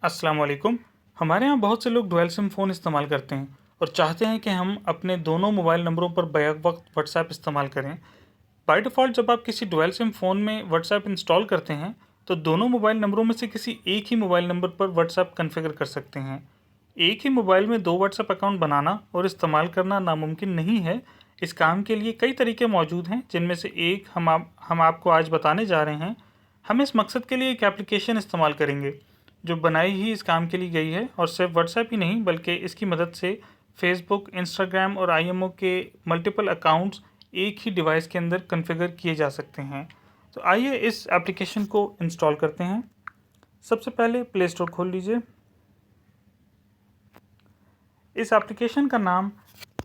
अस्सलाम वालेकुम। हमारे यहाँ बहुत से लोग डुअल सिम फ़ोन इस्तेमाल करते हैं और चाहते हैं कि हम अपने दोनों मोबाइल नंबरों पर बैक वक्त व्हाट्सएप इस्तेमाल करें। बाय डिफ़ॉल्ट जब आप किसी डुअल सिम फ़ोन में व्हाट्सएप इंस्टॉल करते हैं तो दोनों मोबाइल नंबरों में से किसी एक ही मोबाइल नंबर पर व्हाट्सएप कॉन्फ़िगर कर सकते हैं। एक ही मोबाइल में दो व्हाट्सएप अकाउंट बनाना और इस्तेमाल करना नामुमकिन नहीं है। इस काम के लिए कई तरीके मौजूद हैं, जिनमें से एक हम आपको आज बताने जा रहे हैं। हम इस मकसद के लिए एक एप्लीकेशन इस्तेमाल करेंगे जो बनाई ही इस काम के लिए गई है, और सिर्फ व्हाट्सएप ही नहीं बल्कि इसकी मदद से फेसबुक, इंस्टाग्राम और आईएमओ के मल्टीपल अकाउंट्स एक ही डिवाइस के अंदर कॉन्फ़िगर किए जा सकते हैं। तो आइए इस एप्लीकेशन को इंस्टॉल करते हैं। सबसे पहले प्ले स्टोर खोल लीजिए। इस एप्लीकेशन का नाम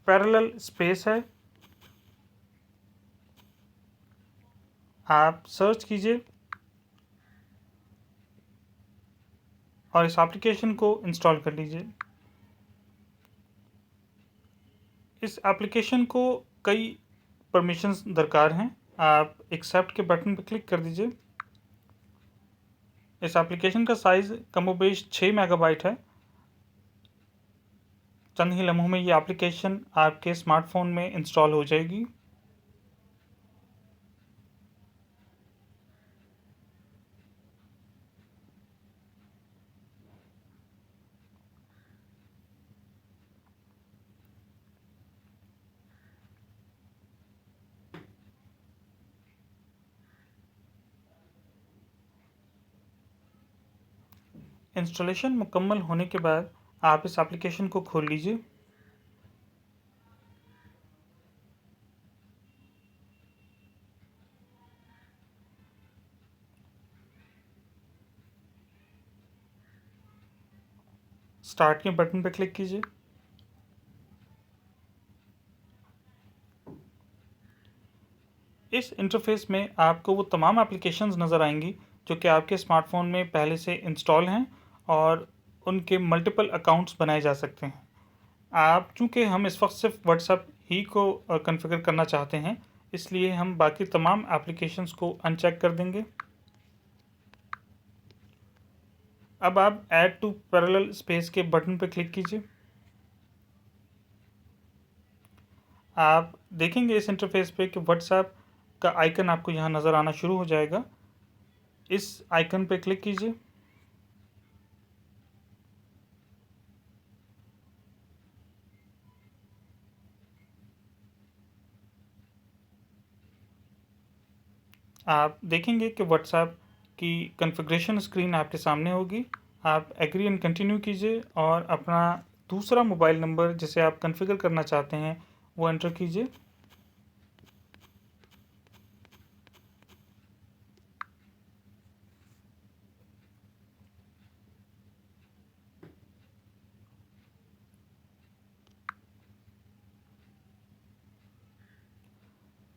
पैरेलल स्पेस है। आप सर्च कीजिए और इस एप्लीकेशन को इंस्टॉल कर लीजिए। इस एप्लीकेशन को कई परमिशंस दरकार हैं। आप एक्सेप्ट के बटन पर क्लिक कर दीजिए। इस एप्लीकेशन का साइज़ कमोबेश 6 मेगाबाइट है। चंद ही लम्हों में ये एप्लीकेशन आपके स्मार्टफोन में इंस्टॉल हो जाएगी। इंस्टॉलेशन मुकम्मल होने के बाद आप इस एप्लीकेशन को खोल लीजिए। स्टार्ट के बटन पर क्लिक कीजिए। इस इंटरफेस में आपको वो तमाम एप्लीकेशंस नज़र आएंगी जो कि आपके स्मार्टफोन में पहले से इंस्टॉल हैं और उनके मल्टीपल अकाउंट्स बनाए जा सकते हैं। आप चूँकि हम इस वक्त सिर्फ व्हाट्सएप ही को कॉन्फ़िगर करना चाहते हैं, इसलिए हम बाकी तमाम एप्लीकेशंस को अनचेक कर देंगे। अब आप ऐड टू पैरेलल स्पेस के बटन पर क्लिक कीजिए। आप देखेंगे इस इंटरफेस पे कि व्हाट्सएप का आइकन आपको यहाँ नज़र आना शुरू हो जाएगा। इस आइकन पे क्लिक कीजिए। आप देखेंगे कि व्हाट्सएप की कॉन्फ़िगरेशन स्क्रीन आपके सामने होगी। आप एग्री एंड कंटिन्यू कीजिए और अपना दूसरा मोबाइल नंबर जिसे आप कॉन्फ़िगर करना चाहते हैं वो एंटर कीजिए।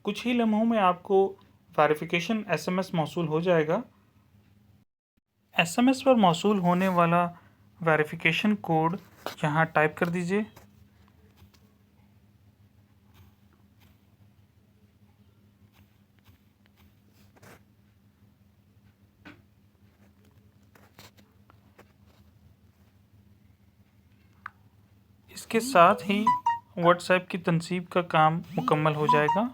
कुछ ही लम्हों में आपको वेरिफिकेशन एसएमएस मौसूल हो जाएगा। एसएमएस पर मौसूल होने वाला वेरिफिकेशन कोड यहाँ टाइप कर दीजिए। इसके साथ ही व्हाट्सएप की तनसीब का काम मुकम्मल हो जाएगा।